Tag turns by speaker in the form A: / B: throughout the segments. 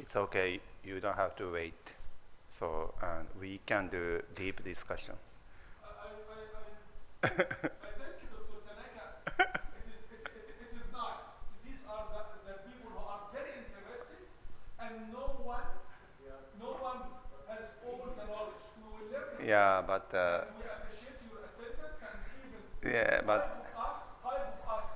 A: it's okay. You don't have to wait. So we can do deep discussion.
B: I think, Dr. Tanaka, it is nice. These are the people who are very interested, and no one has all the knowledge. We will learn it.
A: Yeah, but
B: And we appreciate your attendance, and even
A: yeah,
B: five of us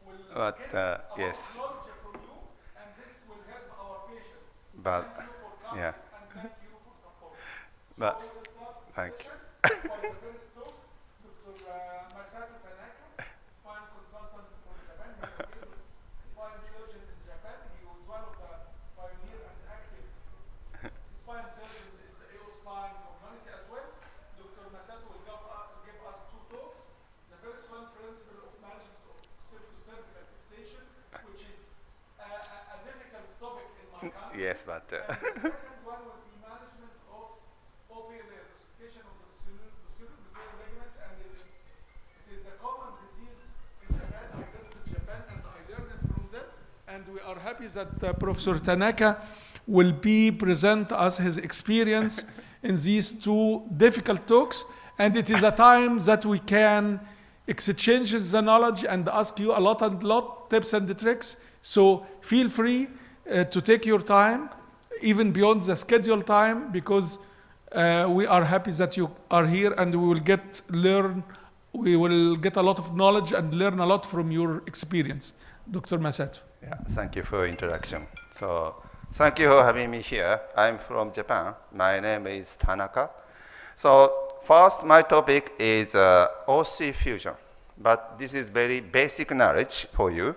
B: will
A: but
B: get a lot
A: yes,
B: of knowledge from you, and this will help our patients.
A: but
B: Thank you for coming,
A: yeah,
B: and thank you for supporting.
A: but
B: So we will start the
A: thank
B: session for the first talk. Dr. Masato Tanaka, spine consultant from Japan. He is a famous spine surgeon in Japan. He was one of the pioneer and active spine surgeons in the AO spine community as well. Dr. Masato will give us two talks. The first one, principle of management of cervical fixation, which is a difficult topic in my country.
A: yes, but
B: And the second one will be management of OPLA, ossification of the posterior ligament, and it is a common disease in Japan. I visited Japan and I learned it from them. And we are happy that Professor Tanaka will present us his experience in these two difficult talks. And it is a time that we can exchange the knowledge and ask you a lot tips and tricks. So feel free to take your time, even beyond the scheduled time, because we are happy that you are here, and we will get a lot of knowledge and learn a lot from your experience. Dr. Masato.
A: yeah, thank you for your introduction. So thank you for having me here. I'm from Japan. My name is Tanaka. So first, my topic is OC fusion, but this is very basic knowledge for you.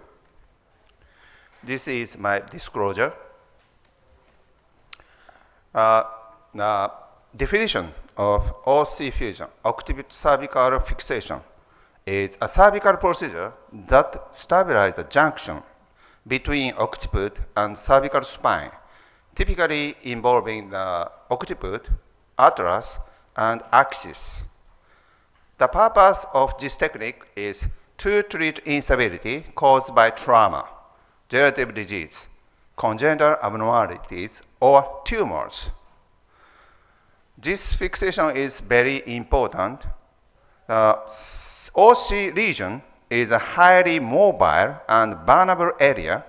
A: This is my disclosure. The definition of OC fusion, occiput cervical fixation, is a cervical procedure that stabilizes the junction between occiput and cervical spine, typically involving the occiput, atlas, and axis. The purpose of this technique is to treat instability caused by trauma, degenerative disease, congenital abnormalities, or tumors. This fixation is very important. OC region is a highly mobile and vulnerable area.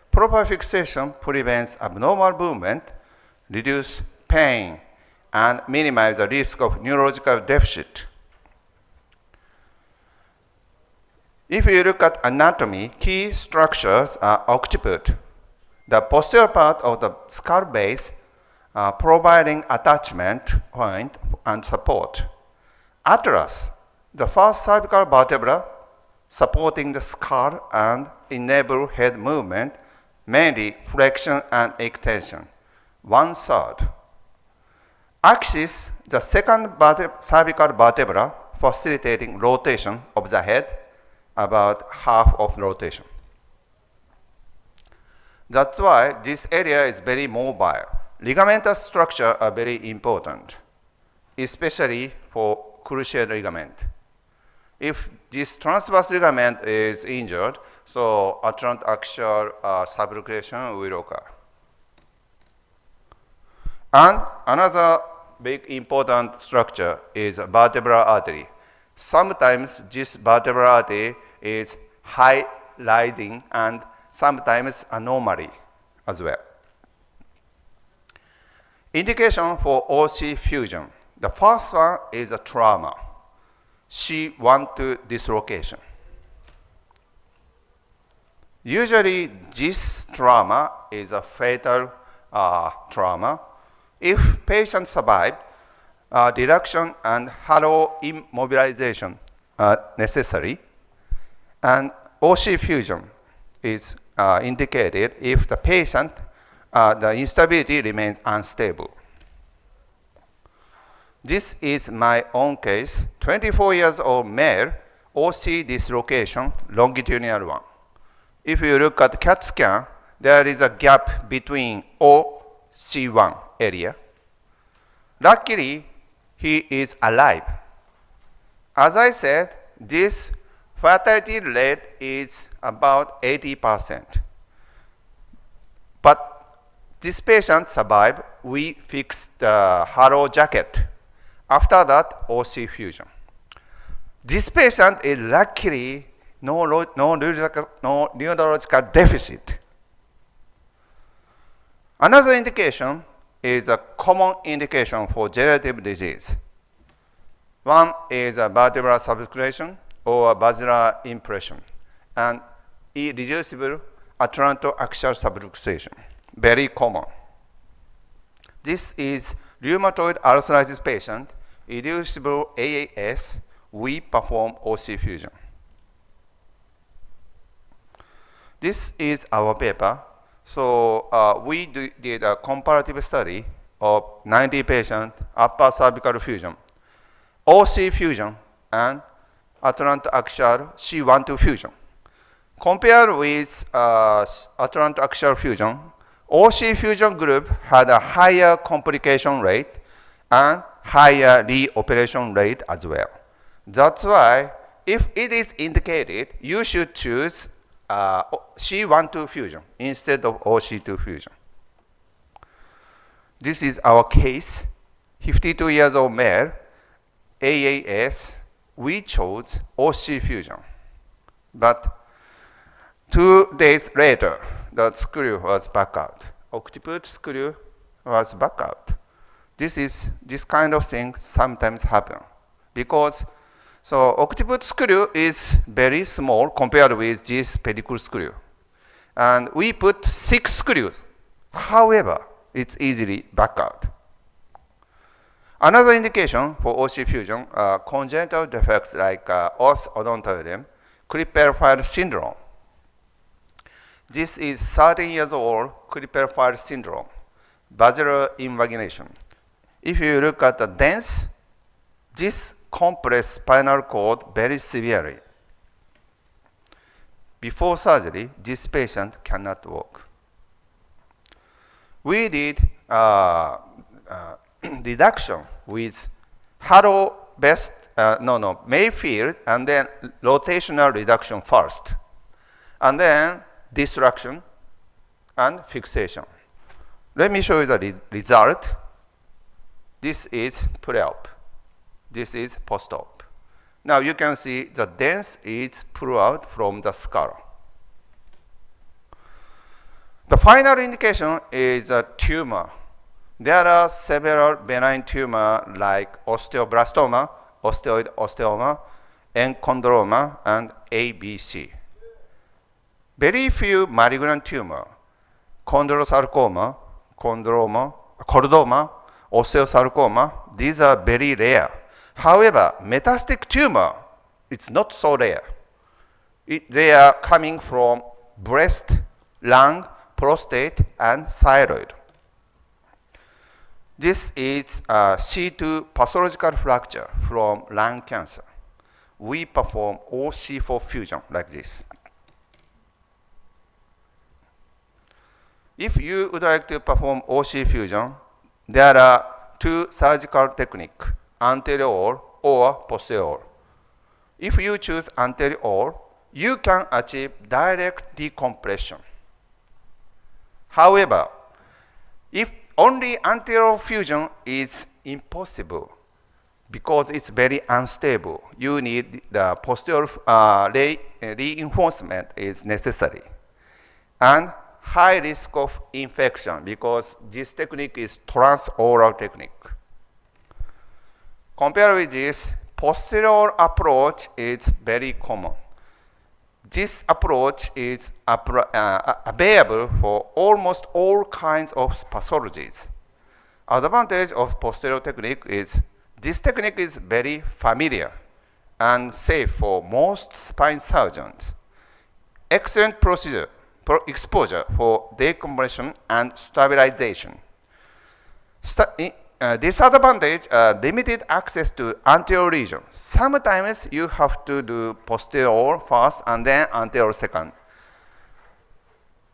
A: Proper fixation prevents abnormal movement, reduces pain, and minimizes the risk of neurological deficit. If you look at anatomy, key structures are occiput, the posterior part of the skull base, providing attachment point and support. Atlas, the first cervical vertebra, supporting the skull and enable head movement, mainly flexion and extension, 1/3. Axis, the second cervical vertebra, facilitating rotation of the head, about half of rotation. That's why this area is very mobile. Ligamentous structure are very important, especially for cruciate ligament. If this transverse ligament is injured, so alternate axial subluxation will occur. And another big important structure is vertebral artery. Sometimes this vertebral artery is high riding and sometimes anomaly as well. Indication for OC fusion. The first one is a trauma, C1-2 dislocation. Usually this trauma is a fatal trauma. If patient survive, reduction and hollow immobilization are necessary. And OC fusion is indicated if the patient, the instability remains unstable. This is my own case, 24 years old male, OC dislocation, longitudinal one. If you look at CAT scan, there is a gap between OC1 area. Luckily, he is alive. As I said, this fatality rate is about 80%. But This patient survived. We fixed the hollow jacket. After that, OC fusion. This patient is luckily no neurological deficit. Another indication is a common indication for degenerative disease. One is a vertebral subluxation or basilar impression, and irreducible atlantoaxial subluxation, very common. This is rheumatoid arthritis patient, irreducible AAS. We perform OC fusion. This is our paper. So we did a comparative study of 90 patients, upper cervical fusion, OC fusion, and atlantoaxial C12 fusion. Compared with atlantoaxial fusion, OC fusion group had a higher complication rate and higher reoperation rate as well. That's why if it is indicated, you should choose C12 fusion instead of OC2 fusion. This is our case, 52 years old male, AAS. We chose OC fusion. But 2 days later, the screw was back out. Occiput screw was back out. This kind of thing sometimes happen because so occiput screw is very small compared with this pedicle screw. And we put 6 screws. However, it's easily back out. Another indication for OC fusion are congenital defects like os odontoideum, Klippel-Feil syndrome. This is 13 years old Klippel-Feil syndrome, basilar invagination. If you look at the dents, this compress spinal cord very severely. Before surgery, this patient cannot walk. We did reduction with Mayfield, and then rotational reduction first, and then distraction and fixation. Let me show you the result. This is pre-op. This is post-op. Now you can see the dents is pulled out from the skull. The final indication is a tumor. There are several benign tumors like osteoblastoma, osteoid osteoma, enchondroma, and ABC. Very few malignant tumors, chondrosarcoma, chordoma, osteosarcoma, these are very rare. However, metastatic tumor, it's not so rare. They are coming from breast, lung, prostate, and thyroid. This is a C2 pathological fracture from lung cancer. We perform OC4 fusion like this. If you would like to perform OC fusion, there are 2 surgical techniques, anterior or posterior. If you choose anterior, you can achieve direct decompression. However, if only anterior fusion is impossible because it's very unstable, you need the posterior reinforcement is necessary. And high risk of infection because this technique is transoral technique. Compared with this, posterior approach is very common. This approach is available for almost all kinds of pathologies. Advantage of posterior technique is this technique is very familiar and safe for most spine surgeons. Excellent procedure exposure for decompression and stabilization. Disadvantage, limited access to anterior region. Sometimes you have to do posterior first and then anterior second.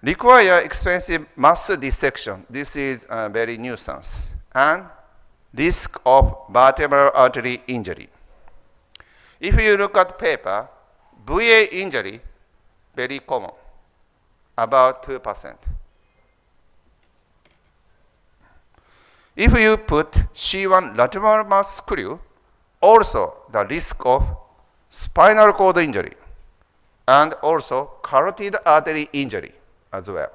A: Require expensive muscle dissection. This is a very nuisance. And risk of vertebral artery injury. If you look at paper, VA injury, very common, about 2%. If you put C1 lateral mass screw, also the risk of spinal cord injury and also carotid artery injury as well.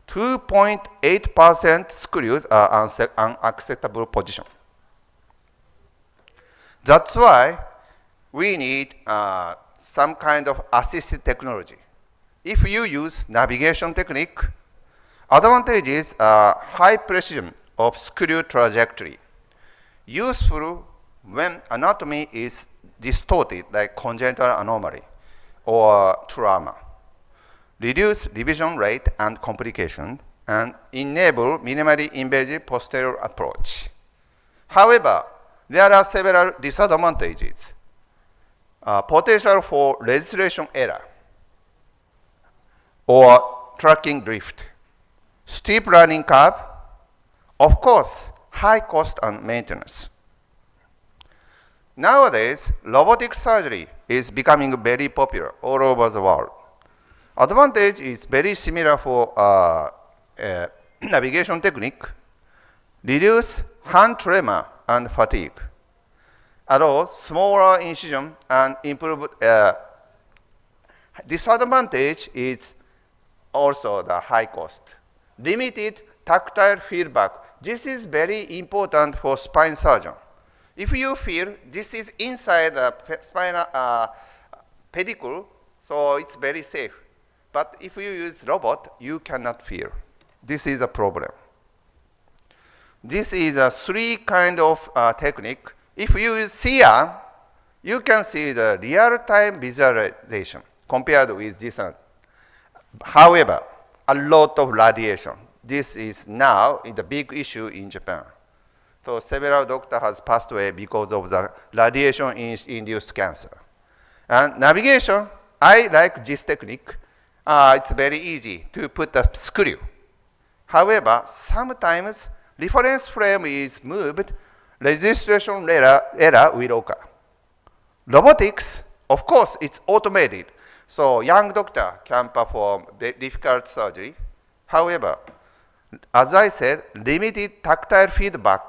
A: 2.8% screws are unacceptable position. That's why we need some kind of assisted technology. If you use navigation technique, advantage is high precision of screw trajectory. Useful when anatomy is distorted like congenital anomaly or trauma. Reduce revision rate and complication and enable minimally invasive posterior approach. However, there are several disadvantages. Potential for registration error or tracking drift, steep learning curve, of course, high cost and maintenance. Nowadays, robotic surgery is becoming very popular all over the world. Advantage is very similar for navigation technique, reduce hand tremor and fatigue, allow smaller incision and improve. Disadvantage is also the high cost. Limited tactile feedback. This is very important for spine surgeon. If you feel this is inside the spinal pedicle, so it's very safe. But if you use robot, you cannot feel. This is a problem. This is a three kind of technique. If you use CR, you can see the real-time visualization compared with this one. However, a lot of radiation. This is now the big issue in Japan. So several doctors has passed away because of the radiation-induced cancer. And navigation, I like this technique. It's very easy to put a screw. However, sometimes reference frame is moved, registration error will occur. Robotics, of course, it's automated. So young doctor can perform difficult surgery. However, as I said, limited tactile feedback,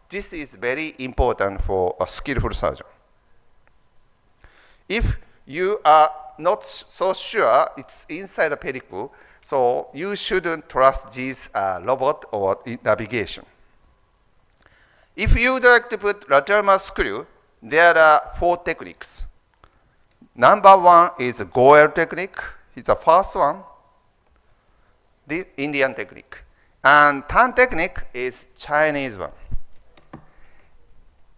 A: this is very important for a skillful surgeon. If you are not so sure it's inside the pedicle, so you shouldn't trust this robot or navigation. If you would like to put lateral mass screw, there are 4 techniques. Number 1 is Goel technique. It's the first one, the Indian technique. And Tan technique is Chinese one.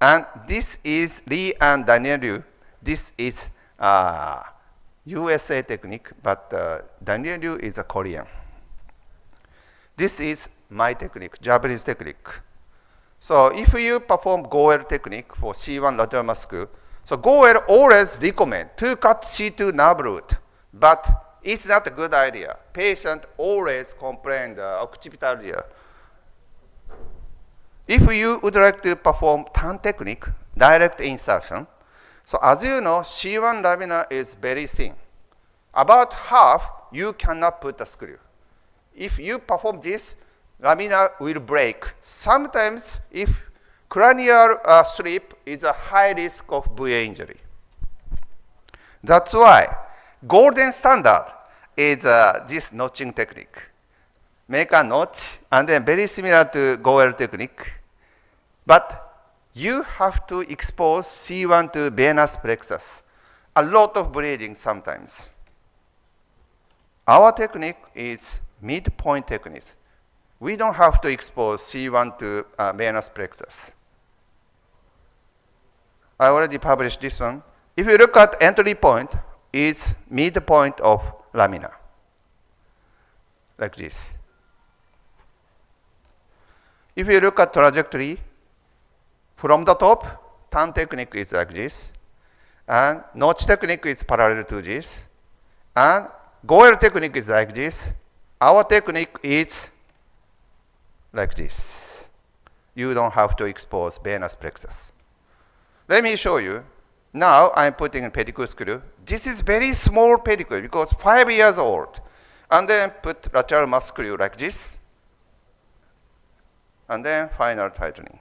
A: And this is Lee and Daniel Liu. This is USA technique, but Daniel Liu is a Korean. This is my technique, Japanese technique. So if you perform Goel technique for C1 lateral mass screw, so Goel always recommend to cut C2 nerve root, but it's not a good idea. Patient always complain the occipital ear. If you would like to perform Tan technique, direct insertion, so as you know, C1 lamina is very thin. About half, you cannot put a screw. If you perform this, lamina will break. Sometimes, if cranial slip is a high risk of VA injury. That's why golden standard is this notching technique. Make a notch, and then very similar to Goel technique. But you have to expose C1 to venous plexus. A lot of bleeding sometimes. Our technique is midpoint technique. We don't have to expose C1 to venous plexus. I already published this one. If you look at entry point, it's midpoint of lamina, like this. If you look at trajectory, from the top, Tan technique is like this, and notch technique is parallel to this, and Goel technique is like this. Our technique is like this. You don't have to expose venous plexus. Let me show you. Now I'm putting a pedicle screw. This is very small pedicle because 5 years old. And then put lateral mass screw like this. and then final tightening.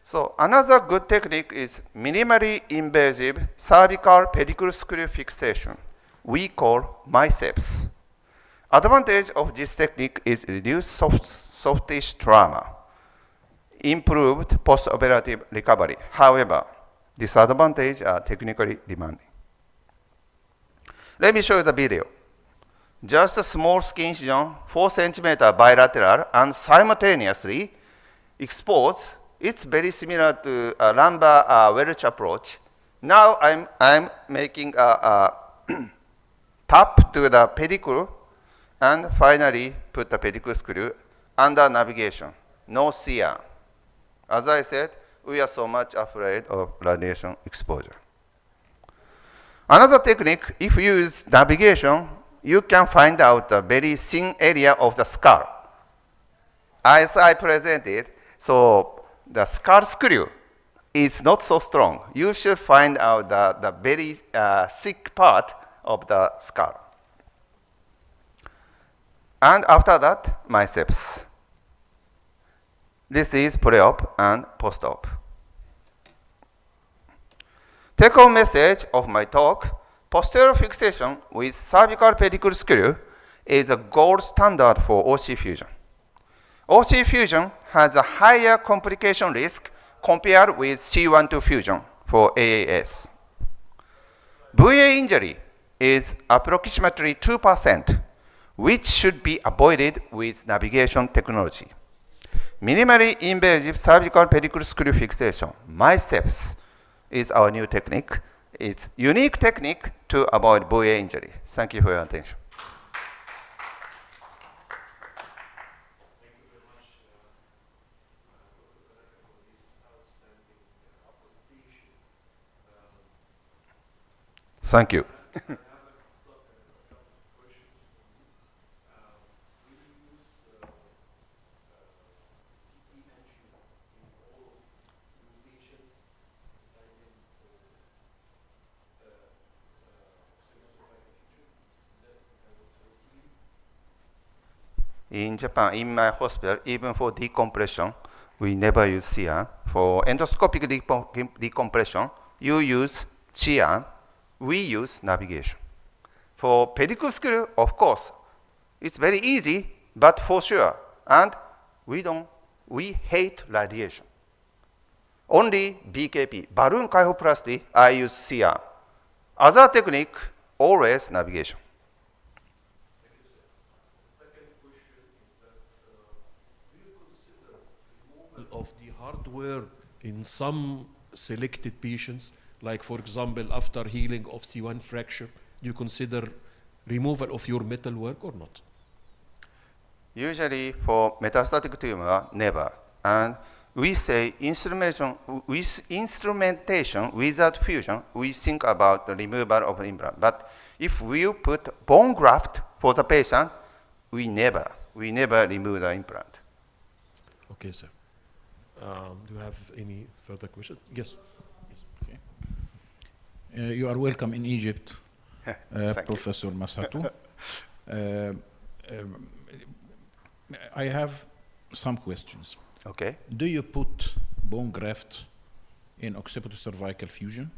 A: So another good technique is minimally invasive cervical pedicle screw fixation. We call biceps. Advantage of this technique is reduced soft tissue trauma, improved post-operative recovery. However, disadvantages are technically demanding. Let me show you the video. Just a small skin incision, 4 centimeter bilateral, and simultaneously exposed. It's very similar to a lumbar wedge approach. Now I'm making a tap to the pedicle, and finally put the pedicle screw under navigation. No CR. As I said, we are so much afraid of radiation exposure. Another technique, if you use navigation, you can find out the very thin area of the skull. As I presented, so the skull screw is not so strong. You should find out the very thick part of the skull. And after that, biceps. This is pre-op and post-op. Take-home message of my talk: posterior fixation with cervical pedicle screw is a gold standard for OC fusion. OC fusion has a higher complication risk compared with C1-2 fusion for AAS. VA injury is approximately 2%, which should be avoided with navigation technology. Minimally invasive cervical pedicle screw fixation, biceps, is our new technique. It's unique technique to avoid VA injury. Thank you for your attention.
C: Thank you very much, Dr. for this outstanding presentation.
A: Thank you.
C: I have a couple of questions. We use CT engine in all of new patients deciding for cervical fusion. Is that kind of routine?
A: In Japan, in my hospital, even for decompression, we never use CR. For endoscopic decompression, you use CR. We use navigation. For pedicle screw, of course, it's very easy, but for sure. And we hate radiation. Only BKP, balloon kyphoplasty, I use CR. Other technique, always navigation.
C: Of the hardware in some selected patients, like for example, after healing of C1 fracture, do you consider removal of your metal work or not?
A: Usually for metastatic tumor, never. And we say instrumentation without fusion, we think about the removal of the implant. But if we put bone graft for the patient, we never remove the implant.
C: Okay, sir. Do you have any further questions? Yes.
D: Okay. You are welcome in Egypt, Professor Masato. I have some questions.
A: Okay.
D: Do you put bone graft in occipital-cervical fusion?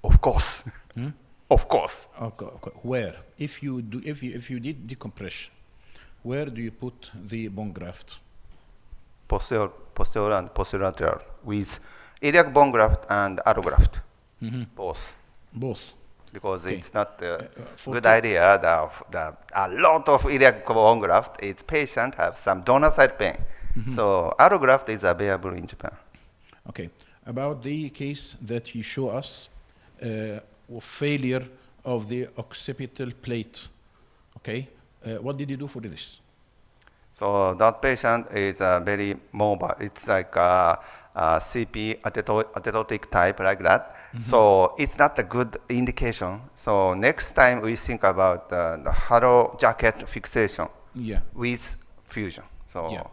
A: Of course.
D: Hmm?
A: Of course.
D: Okay, okay. Where? If you did decompression, where do you put the bone graft?
A: Posterior and posterolateral with iliac bone graft and allograft, both.
D: Both.
A: Because
D: Okay.
A: it's not a
D: for
A: good
D: the-
A: idea that a lot of iliac bone graft, its patient have some donor side pain. So allograft is available in Japan.
D: Okay. About the case that you show us of failure of the occipital plate, okay, what did you do for this?
A: So that patient is very mobile. It's like a CP atetotic type like that. So it's not a good indication. So next time we think about the hollow jacket fixation
D: Yeah.
A: with fusion. So
D: Yeah.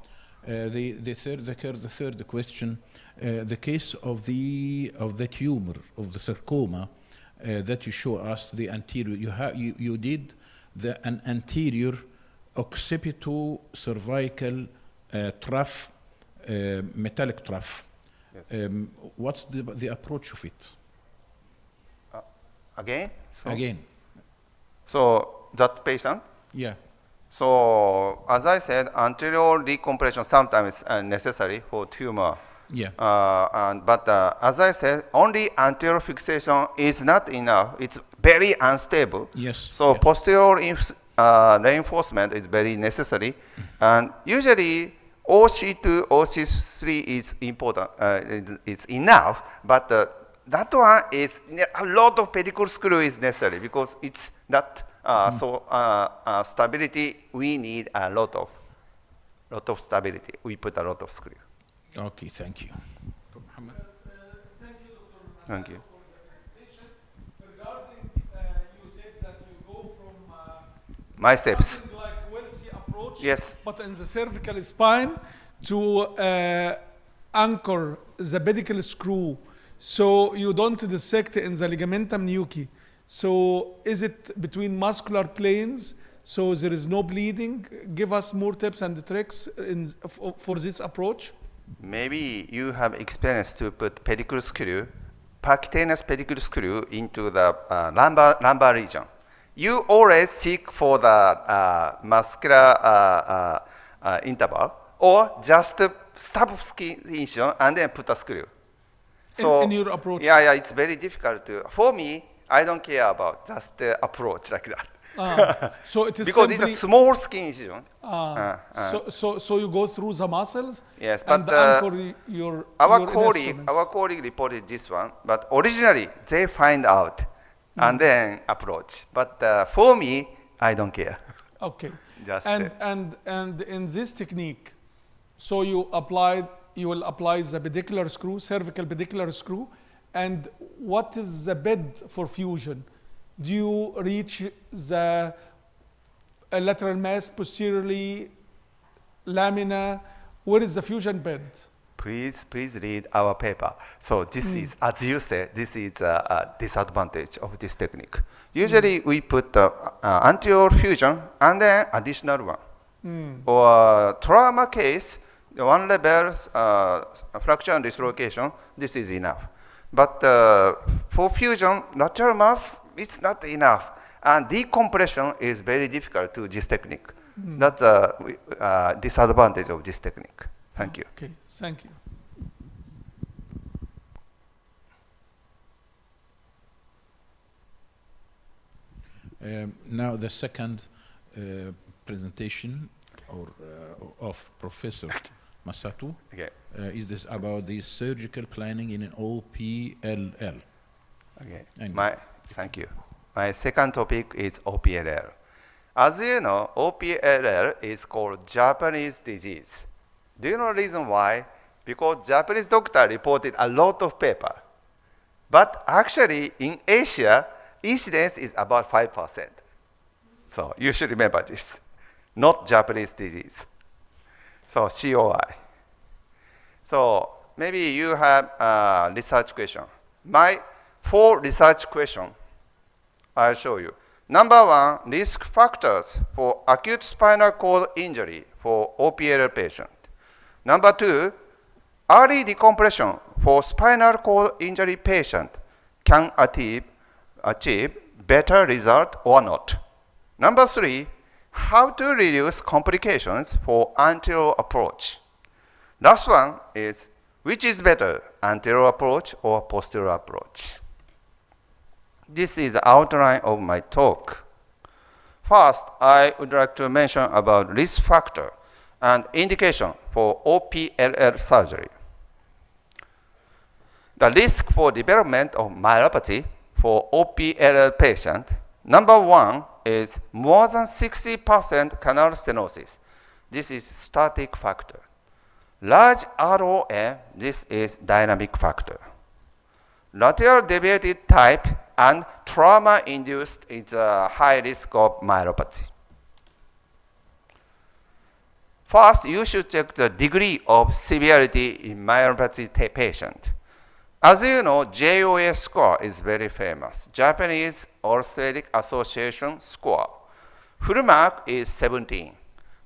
D: The third question, the case of the tumor of the sarcoma that you show us the anterior. You did an anterior occipito-cervical trough, metallic trough.
A: Yes.
D: What's the approach of it?
A: Again? So,
D: Again,
A: so that patient?
D: yeah.
A: So as I said, anterior decompression sometimes is necessary for tumor.
D: Yeah.
A: But as I said, only anterior fixation is not enough. It's very unstable.
D: Yes.
A: So
D: Yeah.
A: posterior reinforcement is very necessary. And usually OC2, OC3 is important, it's enough, but that one is, a lot of pedicle screw is necessary because it's not stability, we need a lot of stability. We put a lot of screw.
D: Okay, thank you. Dr. Muhammad?
B: Thank you, Dr.
A: Thank
B: Masato,
A: you.
B: for the presentation. Regarding, you said that you go from
A: My steps.
B: something like wealthy approach,
A: Yes.
B: but in the cervical spine to anchor the pedicle screw, so you don't dissect in the ligamentum nuchae. So is it between muscular planes? So there is no bleeding. Give us more tips and tricks for this approach.
A: Maybe you have experience to put pedicle screw, percutaneous pedicle screw into the lumbar region. You always seek for the muscular interval, or just stop skin incision and then put a screw.
B: In your approach.
A: Yeah, it's very difficult to. For me, I don't care about just the approach like that.
B: So it is
A: Because
B: simply,
A: it's a small skin incision.
B: so you go through the muscles.
A: Yes,
B: and
A: but
B: anchor your
A: our
B: your instruments.
A: colleague reported this one, but originally they find out and then approach. But for me, I don't care.
B: Okay.
A: Just
B: And in this technique, so you will apply the pedicular screw, cervical pedicular screw, and what is the bed for fusion? Do you reach the lateral mass posteriorly, lamina? Where is the fusion bed?
A: Please read our paper. So this is, as you said, this is a disadvantage of this technique. Usually we put anterior fusion and then additional one. Or trauma case, the one level fracture and dislocation, this is enough. But for fusion, lateral mass, it's not enough. And decompression is very difficult to this technique. That's a disadvantage of this technique. Thank you.
B: Okay, thank you.
D: Now the second presentation of Professor Masato
A: Okay.
D: is this about the surgical planning in an OPLL.
A: Okay.
D: And-
A: Thank you. My second topic is OPLL. As you know, OPLL is called Japanese disease. Do you know the reason why? Because Japanese doctor reported a lot of paper. But actually, in Asia, incidence is about 5%. So you should remember this. Not Japanese disease. So COI. So maybe you have a research question. My 4 research questions, I'll show you. Number 1, risk factors for acute spinal cord injury for OPLL patient. Number 2, early decompression for spinal cord injury patient can achieve better result or not. Number 3, how to reduce complications for anterior approach. Last one is, which is better, anterior approach or posterior approach? This is the outline of my talk. First, I would like to mention about risk factor and indication for OPLL surgery. The risk for development of myelopathy for OPLL patient, number 1 is more than 60% canal stenosis. This is static factor. Large ROM, this is dynamic factor. Lateral deviated type and trauma-induced is a high risk of myelopathy. First, you should check the degree of severity in myelopathy patient. As you know, JOA score is very famous. Japanese Orthopedic Association score. Full mark is 17.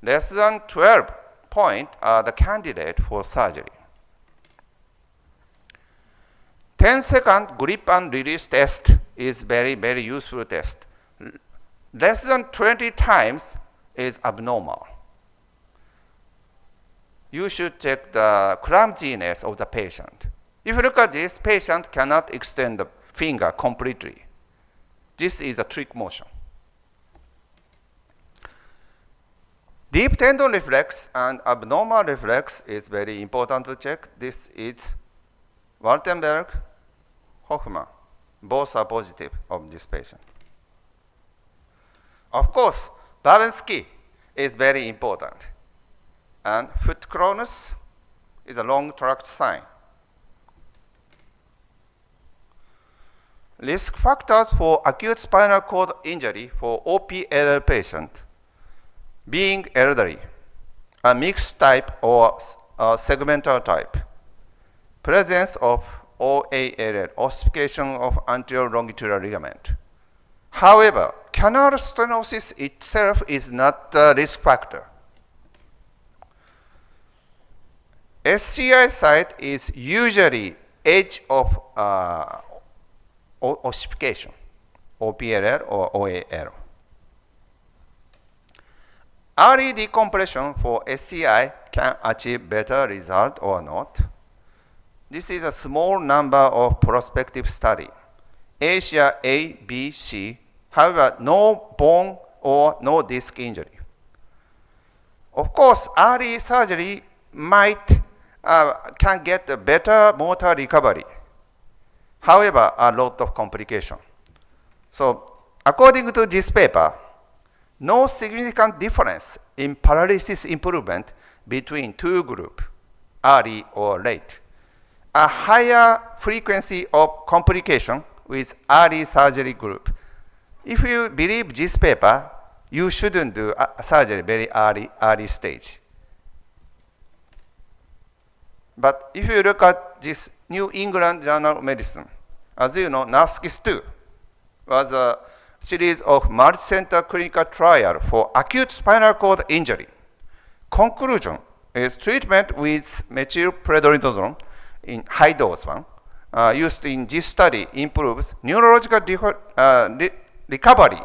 A: less than 12 point are the candidate for surgery. 10-second grip and release test is very, very useful test. Less than 20 times is abnormal. You should check the clumsiness of the patient. If you look at this, patient cannot extend the finger completely. This is a trick motion. Deep tendon reflex and abnormal reflex is very important to check. This is Waltenberg, Hoffman. Both are positive of this patient. Of course, Babinski is very important. And foot cronus is a long tract sign. Risk factors for acute spinal cord injury for OPLL patient being elderly, a mixed type or a segmental type, presence of OALL, ossification of anterior longitudinal ligament. However, canal stenosis itself is not the risk factor. SCI site is usually edge of ossification, OPLL or OAL. Early decompression for SCI can achieve better result or not. This is a small number of prospective study. Asia A, B, C, however, no bone or no disc injury. Of course, early surgery might can get a better motor recovery. However, a lot of complication. So, according to this paper, no significant difference in paralysis improvement between two groups, early or late. A higher frequency of complication with early surgery group. If you believe this paper, you shouldn't do surgery very early stage. But if you look at this New England Journal of Medicine, as you know, NASCIS-2 was a series of multi-center clinical trial for acute spinal cord injury. Conclusion is treatment with methylprednisolone in high dose one used in this study improves neurological recovery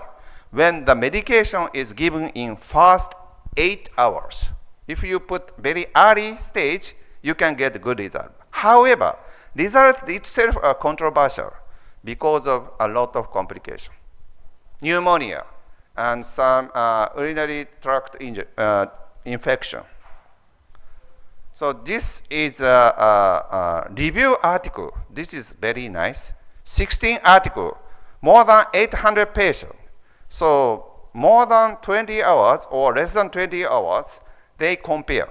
A: when the medication is given in first 8 hours. If you put very early stage, you can get good result. However, result itself are controversial because of a lot of complication. Pneumonia and some urinary tract infection. So this is a review article. This is very nice. 16 article, more than 800 patients. So more than 20 hours or less than 20 hours, they compare.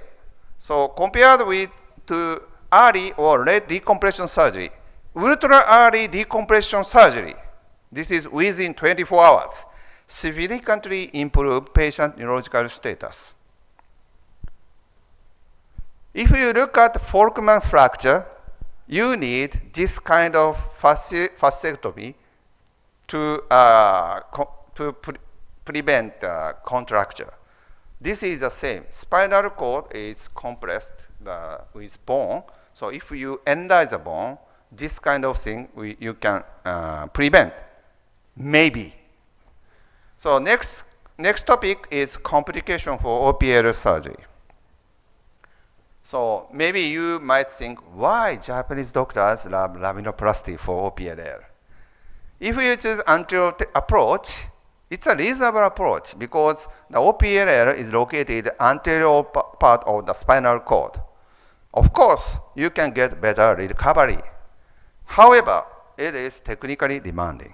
A: So compared with to early or late decompression surgery, ultra early decompression surgery, this is within 24 hours, significantly improve patient neurological status. If you look at Folkman fracture, you need this kind of fascectomy to prevent contracture. This is the same. Spinal cord is compressed with bone. So if you enlarge the bone, this kind of thing you can prevent. Maybe. So next topic is complication for OPL surgery. So maybe you might think, why Japanese doctors love laminoplasty for OPLL? If you choose anterior approach, it's a reasonable approach because the OPLL is located anterior part of the spinal cord. Of course, you can get better recovery. However, it is technically demanding.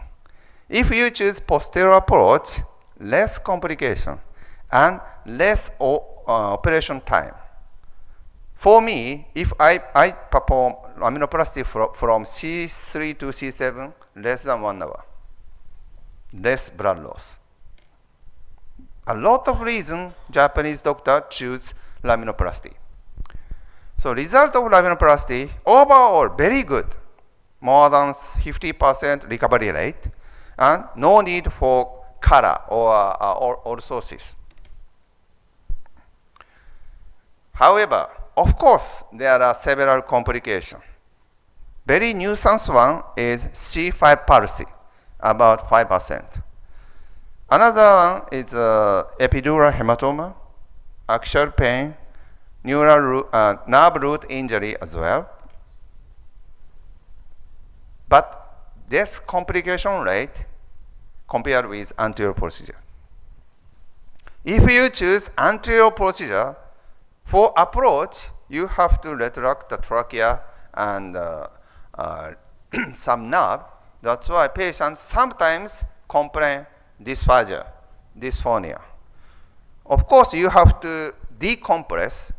A: If you choose posterior approach, less complication and less operation time. For me, if I perform laminoplasty from C3 to C7, less than 1 hour, less blood loss. A lot of reason Japanese doctor choose laminoplasty. So result of laminoplasty, overall very good, more than 50% recovery rate, and no need for color or orthosis. However, of course, there are several complications. Very nuisance one is C5 palsy, about 5%. Another one is epidural hematoma, axial pain, nerve root injury as well. But this complication rate compared with anterior procedure. If you choose anterior procedure, for approach, you have to retract the trachea and some nerve. That's why patients sometimes complain dysphonia. Of course, you have to decompress.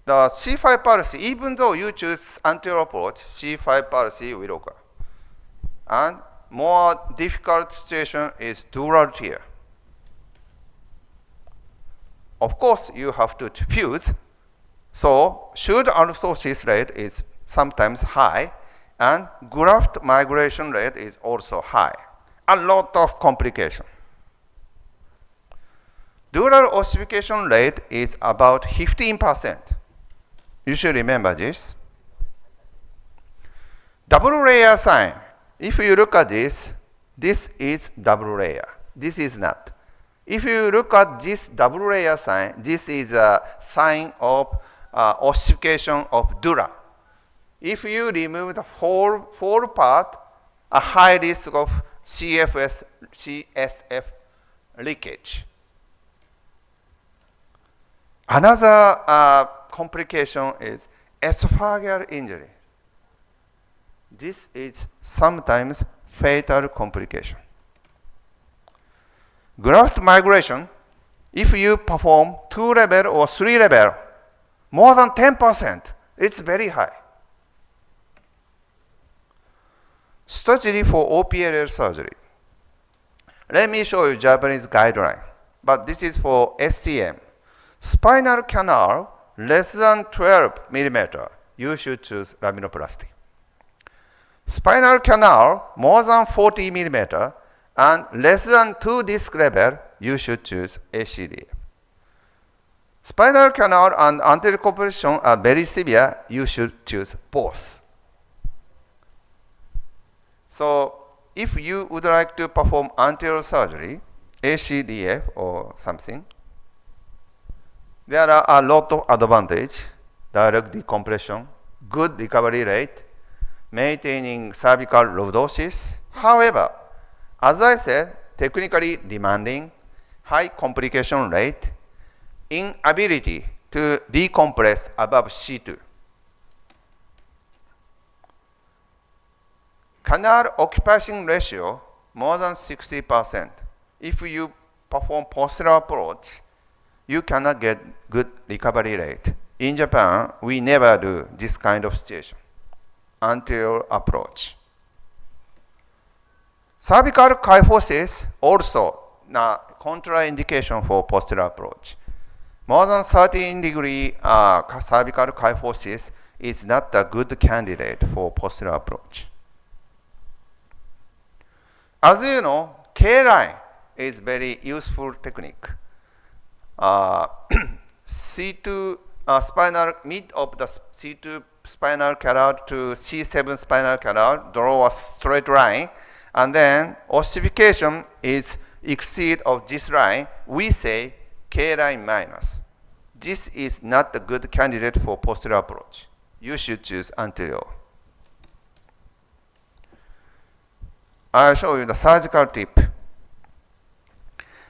A: The C5 palsy, even though you choose anterior approach, C5 palsy will occur. And more difficult situation is dural tear. Of course, you have to fuse. So, should orthosis rate is sometimes high, and graft migration rate is also high. A lot of complication. Dural ossification rate is about 15%. You should remember this. Double layer sign. If you look at this, this is double layer. This is not. If you look at this double layer sign, this is a sign of ossification of dura. If you remove the whole part, a high risk of CSF leakage. Another complication is esophageal injury. This is sometimes fatal complication. Graft migration, if you perform 2 level or 3 level, more than 10%, it's very high. Strategy for OPLL surgery. Let me show you Japanese guideline, but this is for SCM. Spinal canal less than 12 millimeter, you should choose laminoplasty. Spinal canal more than 40 millimeter and less than 2 disc level, you should choose ACDF. Spinal canal and anterior compression are very severe, you should choose both. So, if you would like to perform anterior surgery, ACDF or something, there are a lot of advantage: direct decompression, good recovery rate, maintaining cervical lordosis. However, as I said, technically demanding, high complication rate, inability to decompress above C2. Canal occupation ratio more than 60%. If you perform posterior approach, you cannot get good recovery rate. In Japan, we never do this kind of situation. Anterior approach. Cervical kyphosis also contraindication for posterior approach. More than 13-degree cervical kyphosis is not a good candidate for posterior approach. As you know, K-line is very useful technique. C2 spinal, mid of the C2 spinal canal to C7 spinal canal, draw a straight line, and then ossification is exceed of this line, we say K-line minus. This is not a good candidate for posterior approach. You should choose anterior. I'll show you the surgical tip.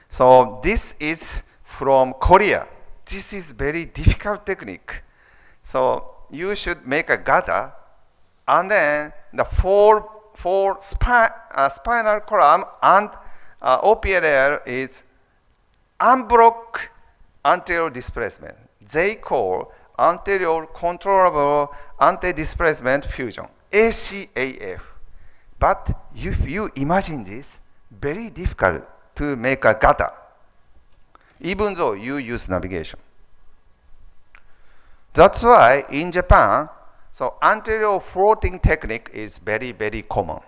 A: So this is from Korea. This is very difficult technique. So you should make a gutter, and then the four spinal column and OPLL is unblock anterior displacement. They call anterior controllable anti-displacement fusion, ACAF. But if you imagine this, very difficult to make a gutter, even though you use navigation. That's why in Japan, so anterior floating technique is very, very common.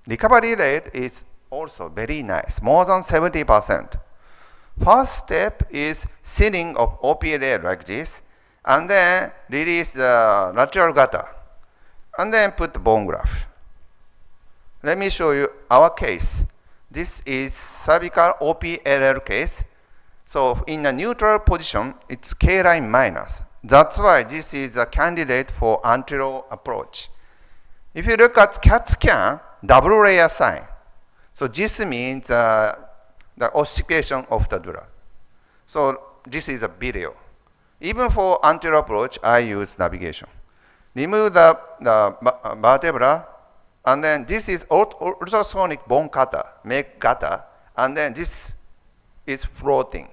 A: Recovery rate is also very nice, more than 70%. First step is sealing of OPLL like this, and then release lateral gutter, and then put the bone graft. Let me show you our case. This is cervical OPLL case. So in a neutral position, it's K-line minus. That's why this is a candidate for anterior approach. If you look at CAT scan, double layer sign. So this means the ossification of the dura. So this is a video. Even for anterior approach, I use navigation. Remove the vertebra, and then this is ultrasonic bone cutter, make gutter, and then this is floating.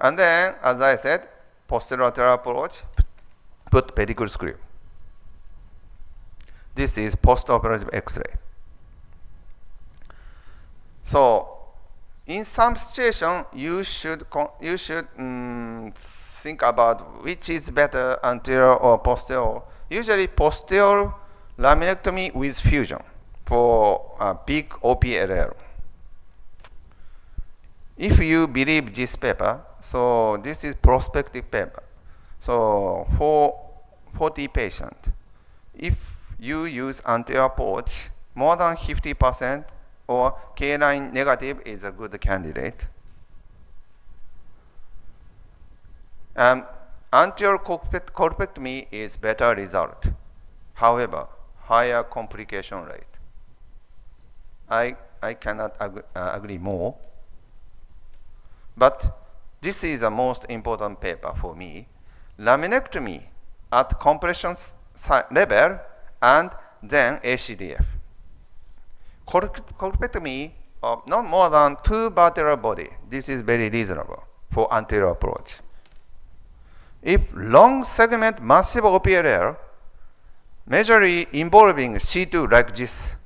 A: And then, as I said, posterolateral approach, put pedicle screw. This is postoperative X-ray. So, in some situation, you should think about which is better, anterior or posterior. Usually, posterior laminectomy with fusion for a big OPLL. If you believe this paper, so this is prospective paper. So for 40 patients, if you use anterior approach, more than 50% or K-line negative is a good candidate. Anterior corpectomy is better result. However, higher complication rate. I cannot agree more. But this is the most important paper for me. Laminectomy at compression level and then ACDF. Corpectomy of not more than 2 vertebral body. This is very reasonable for anterior approach. If long segment massive OPLL, majorly involving C2 like this,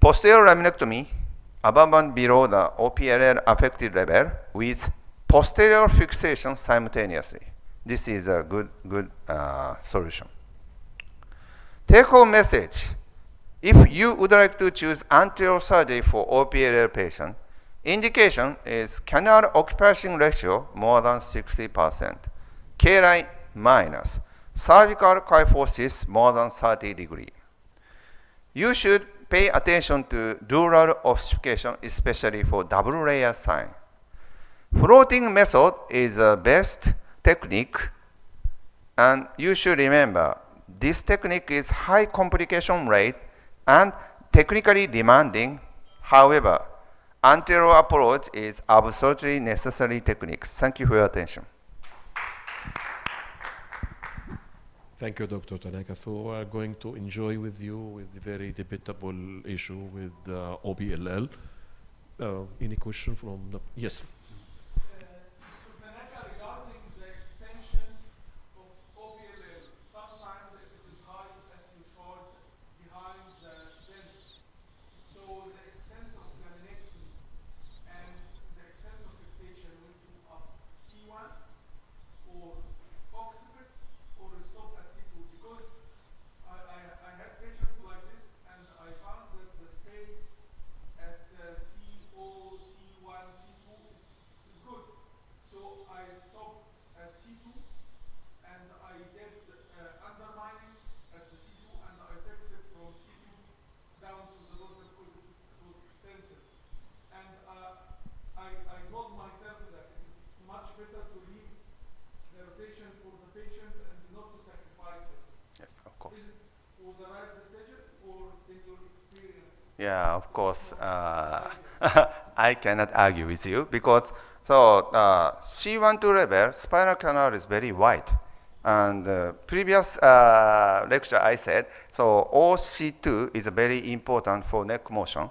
A: posterior laminectomy above and below the OPLL affected level with posterior fixation simultaneously. This is a good solution. Take-home message. If you would like to choose anterior surgery for OPLL patient, indication is canal occupation ratio more than 60%, K-line minus, cervical kyphosis more than 30 degree. You should pay attention to dural ossification, especially for double layer sign. Floating method is the best technique, and you should remember this technique is high complication rate and technically demanding. However, anterior approach is absolutely necessary technique. Thank you for your attention.
C: Thank you, Dr. Tanaka. So we're going to enjoy with you with the very debatable issue with OBLL. Any question from the... Yes.
B: Tanaka, regarding the extension of OPLL, sometimes if it is high, as you showed, behind the dents. So the extent of laminectomy and the extent of fixation will be up C1 or occiput or stop at C2, because I had patients like this, and I found that the space at CO, C1, C2 is good. So I stopped at C2 and I did undermining at the C2, and I fixed it from C2 down to the dorsal because it was extensive. And I told myself that it is much better to leave the rotation for the patient and not to sacrifice it.
A: Yes, of course.
B: Was the right decision, or in your experience?
A: Yeah, of course. I cannot argue with you because C1 to level spinal canal is very wide, and previous lecture I said so OC2 is very important for neck motion,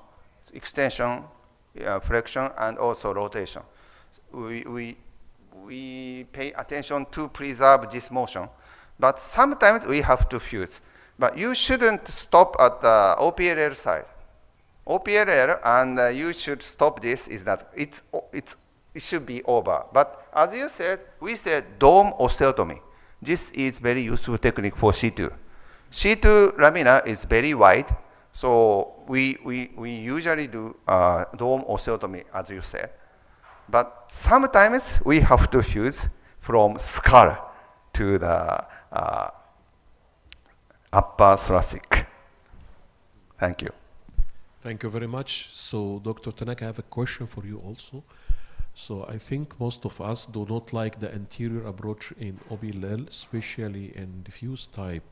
A: extension, flexion, and also rotation. We pay attention to preserve this motion, but sometimes we have to fuse. But you shouldn't stop at the OPLL side. OPLL, and you should stop this, is that it should be over. But as you said, we said dome osteotomy. This is very useful technique for C2. C2 lamina is very wide, so we usually do dome osteotomy, as you said. but sometimes we have to use from skull to the upper thoracic. Thank you.
C: Thank you very much. So, Dr. Tanaka, I have a question for you also. So, I think most of us do not like the anterior approach in OBLL, especially in diffuse type.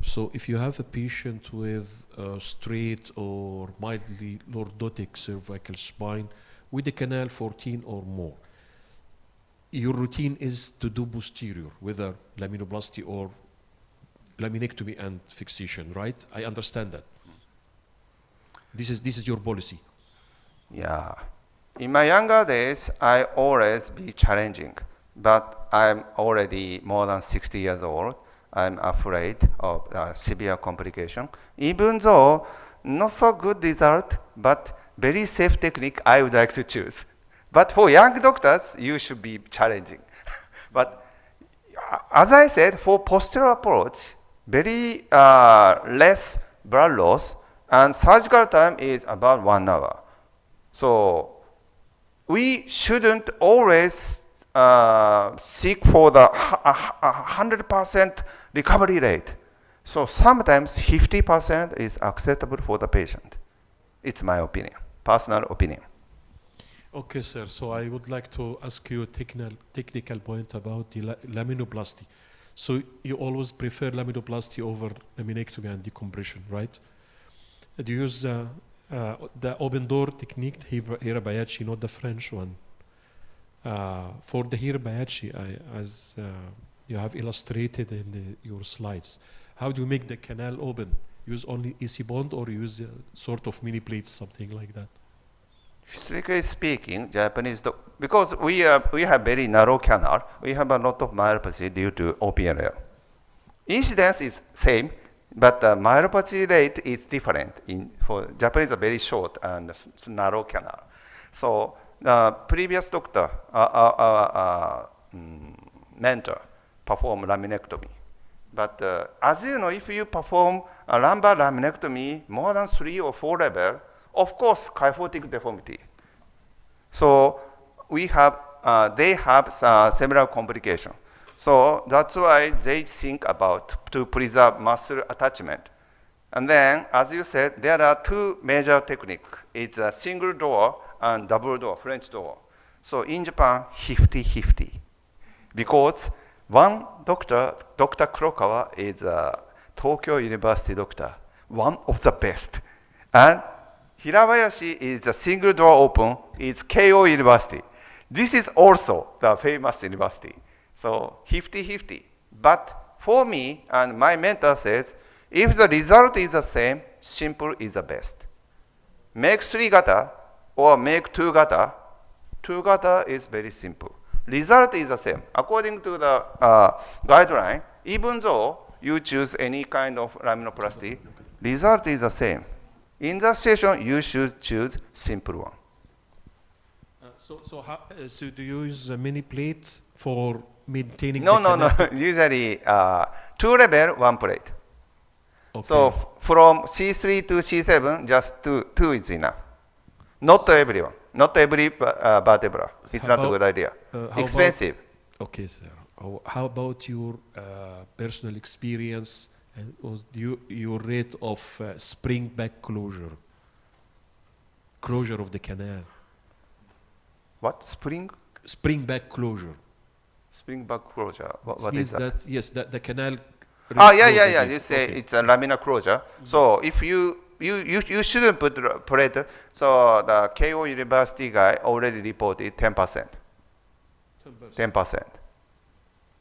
C: So, if you have a patient with a straight or mildly lordotic cervical spine with a canal 14 or more, your routine is to do posterior, whether laminoplasty or laminectomy and fixation, right? I understand that. This is your policy.
A: Yeah. In my younger days, I always be challenging, but I'm already more than 60 years old. I'm afraid of severe complication. Even though not so good result, but very safe technique I would like to choose. But for young doctors, you should be challenging. But as I said, for posterior approach, very less blood loss, and surgical time is about 1 hour. So we shouldn't always seek for the 100% recovery rate. So sometimes 50% is acceptable for the patient. It's my opinion, personal opinion.
C: Okay, sir. So I would like to ask you a technical point about the laminoplasty. So you always prefer laminoplasty over laminectomy and decompression, right? Do you use the open door technique, Hirabayashi, not the French one? For the Hirabayashi, as you have illustrated in your slides, how do you make the canal open? Use only EC bond or use a sort of mini plates, something like that?
A: Strictly speaking, Japanese, because we have very narrow canal, we have a lot of myopathy due to OPLL. Incidence is same, but the myopathy rate is different. For Japanese, a very short and narrow canal. So the previous doctor, mentor, performed laminectomy. But as you know, if you perform a lumbar laminectomy more than 3 or 4 level, of course, kyphotic deformity. So they have several complications. So that's why they think about to preserve muscle attachment. And then, as you said, there are 2 major techniques. It's a single door and double door, French door. So in Japan, 50-50. Because one doctor, Dr. Kurokawa, is a Tokyo University doctor, one of the best. And Hirabayashi is a single door open, it's Keio University. This is also the famous university. So 50-50. But for me, and my mentor says, if the result is the same, simple is the best. Make 3 gata or make 2 gata. 2 gata is very simple. Result is the same. According to the guideline, even though you choose any kind of laminoplasty, result is the same. In that situation, you should choose simple one.
C: So do you use mini plates for maintaining
A: No.
C: the canal?
A: Usually 2 level, 1 plate.
C: Okay.
A: So from C3 to C7, just two is enough. Not to everyone. Not every vertebra. It's not a good idea. Expensive.
C: Okay, sir. How about your personal experience and your rate of spring back closure of the canal?
A: What? Spring
C: Back closure.
A: Spring back closure. What
C: means
A: is that?
C: yes, that the canal.
A: Yeah. You say
C: Okay.
A: it's a laminar closure. So if you shouldn't put plate. So the Keio University guy already reported 10%. 10%.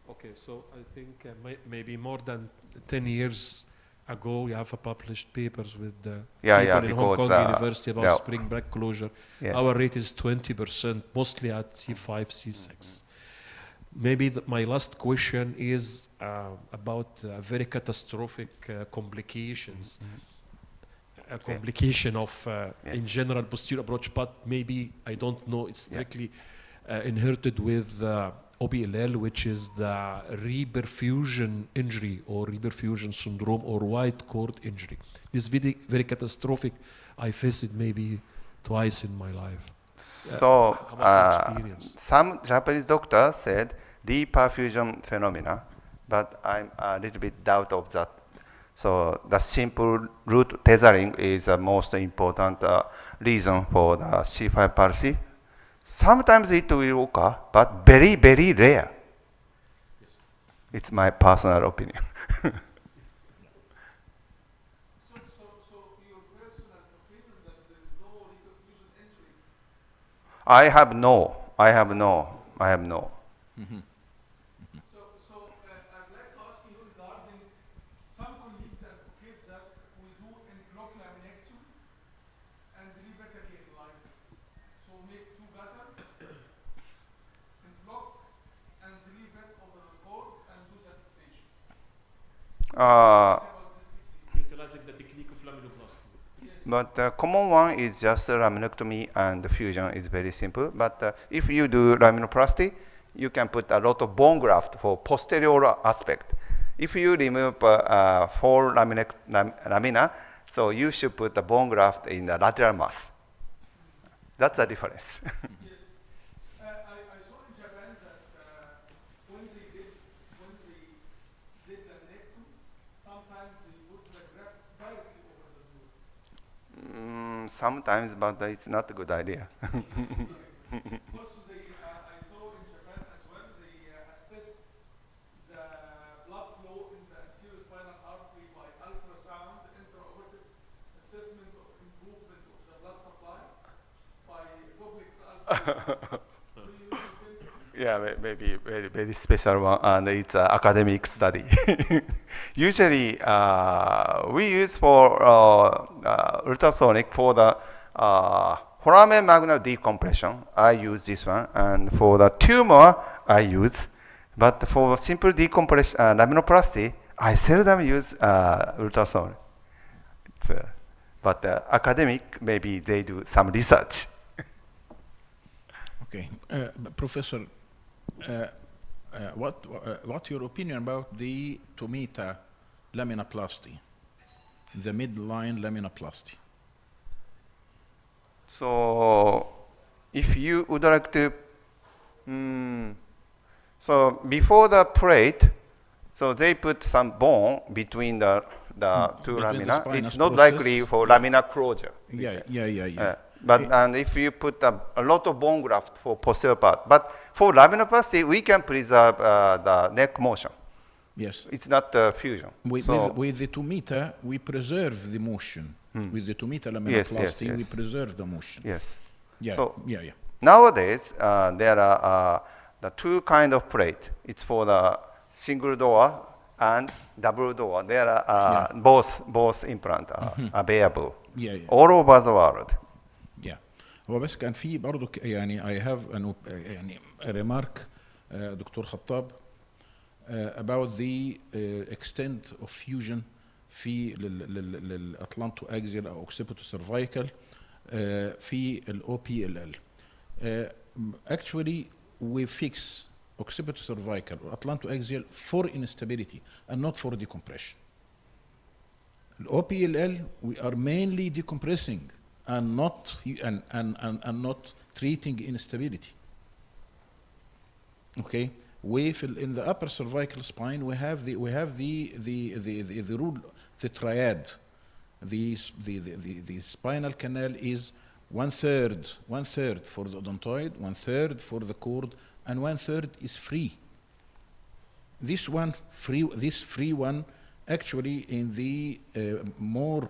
C: Okay, so I think maybe more than 10 years ago, you have published papers with people in Hong
A: because,
C: Kong University about spring back closure.
A: Yes.
C: Our rate is 20%, mostly at C5, C6. Maybe my last question is about very catastrophic complications. A complication of, in general, posterior approach, but maybe, I don't know, it's strictly inherited with OBLL, which is the reperfusion injury or reperfusion syndrome or white cord injury. This very, very catastrophic. I faced it maybe twice in my life.
A: So
C: how about your experience?
A: some Japanese doctors said reperfusion phenomena, but I'm a little bit doubt of that. So the simple root tethering is the most important reason for the C5 palsy. Sometimes it will occur, but very, very rare. It's my personal opinion.
B: So your personal opinion that there is no reperfusion injury.
A: I have no. I have no. I have no.
B: I'd like to ask you regarding some colleagues advocate that we do in block laminectomy and leave it again like this. So make two patterns in block and leave it over the cord and do the fixation.
A: Uh,
B: Talk about this technique.
C: Utilizing the technique of laminoplasty.
A: But the common one is just laminectomy, and the fusion is very simple. But if you do laminoplasty, you can put a lot of bone graft for posterior aspect. If you remove four lamina, so you should put the bone graft in the lateral mass. That's the difference.
B: Yes. I saw in Japan that when they did the laminectomy, sometimes they put the graft directly over the blue.
A: Sometimes, but it's not a good idea.
B: Also, I saw in Japan as well, they assess the blood flow in the anterior spinal artery by ultrasound, intraoperative assessment of improvement of the blood supply by complex ultrasound. Do you use the same technique?
A: Yeah, maybe very, very special one, and it's an academic study. Usually, we use for ultrasonic for the foramen magnum decompression. I use this one, and for the tumor, I use. But for simple decompression, laminoplasty, I seldom use ultrasound. But academic, maybe they do some research.
D: Okay, Professor, what your opinion about the Tomita laminoplasty, the midline laminoplasty?
A: So, if you would like to, so before the plate, so they put some bone between the two
D: between the
A: lamina.
D: spinous
A: It's not
D: process.
A: likely for lamina closure. we
D: Yeah,
A: say.
D: yeah.
A: But and if you put a lot of bone graft for posterior part, but for laminoplasty, we can preserve the neck motion.
D: Yes.
A: It's not fusion.
D: With the Tomita, we preserve the motion. With the Tomita laminoplasty, we
A: yes.
D: preserve the motion.
A: Yes.
D: Yeah,
A: So
D: yeah.
A: nowadays, there are the two kind of plate. It's for the single door and double door. There are both implant are available
D: Yeah.
A: all over the world.
D: Yeah. هو بس كان في برضه يعني I have يعني a remark دكتور خطاب about the extent of fusion في للأطلانتو أكزيال أو occipital cervical في ال OPLL. Actually we fix occipital cervical or Atlanto axial for instability and not for decompression. The OPLL we are mainly decompressing and not not treating instability. Okay, in the upper cervical spine we have the rule, the triad. The spinal canal is one third for the odontoid, 1/3 for the cord, and 1/3 is free. This free one actually in the more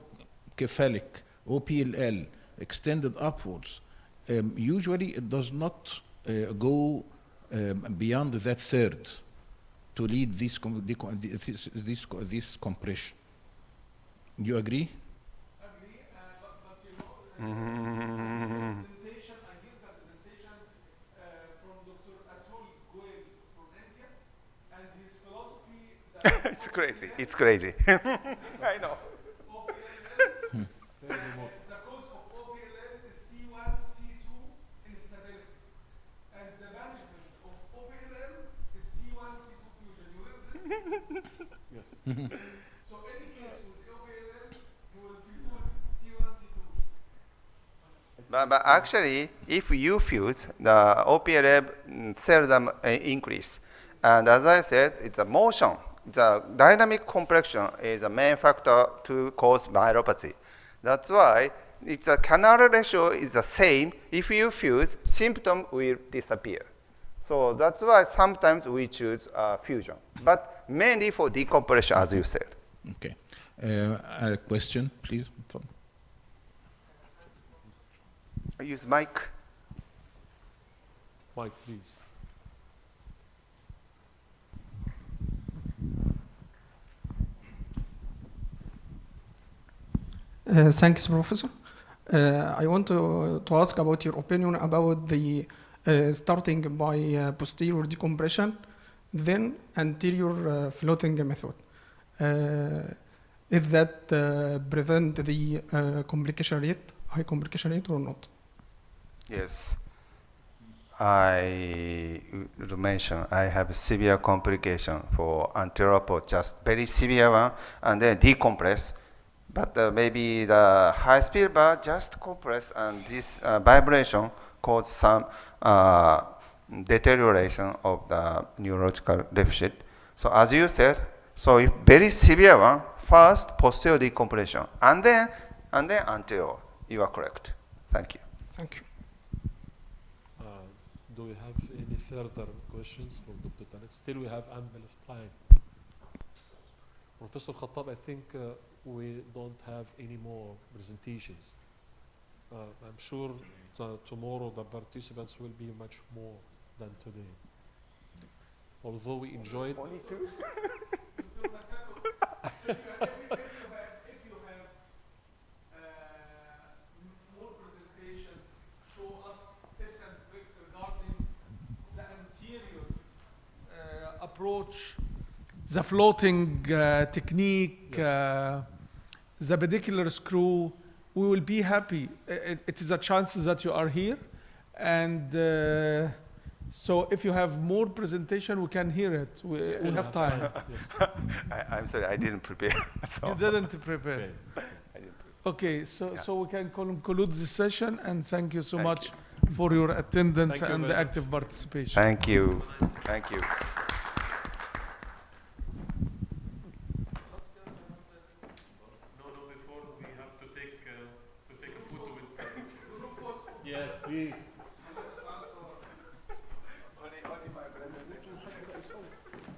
D: cephalic OPLL extended upwards, usually it does not go beyond that third to lead this compression. You agree?
B: Agree, but you know, presentation, I give the presentation from Dr. Atul Goel from India, and his philosophy that
A: It's crazy. It's crazy. I know.
B: OPLL, the cause of OPLL is C1, C2 instability, and the management of OPLL is C1, C2 fusion. You hear this?
C: Yes.
B: So any case with OPLL, you will fuse C1, C2.
C: I
A: But actually, if you fuse, the OPLF seldom increase. And as I said, it's a motion. The dynamic compression is a main factor to cause myelopathy. That's why it's a canal ratio is the same. If you fuse, symptom will disappear. So that's why sometimes we choose fusion, but mainly for decompression, as you said.
D: Okay. A question, please.
A: Use mic.
C: Mike, please.
E: Thanks, Professor. I want to ask about your opinion about the starting by posterior decompression, then anterior floating method. Is that prevent the complication rate, high complication rate or not?
A: Yes. I would mention I have severe complication for anterior port, just very severe one, and then decompress. But maybe the high speed bar just compress, and this vibration cause some deterioration of the neurological deficit. So as you said, so if very severe one, first posterior decompression, and then anterior. You are correct. Thank you.
E: Thank you.
C: Do we have any further questions for Dr. Tarek? Still, we have ample of time. Professor Khattab, I think we don't have any more presentations. I'm sure tomorrow the participants will be much more than today. Although we enjoyed.
B: If you have more presentations, show us tips and tricks regarding the anterior approach, the floating technique, the pedicular screw. We will be happy. It is a chance that you are here, and so if you have more presentation, we can hear it. We have time.
A: I'm sorry, I didn't prepare. So.
B: You didn't prepare.
A: I didn't prepare.
B: Okay, so
A: Yeah.
B: so we can conclude this session, and thank you so
A: Thank
B: much for your attendance
C: Thank you
B: and
C: very
B: the
C: much.
B: active participation.
A: Thank you. Thank you.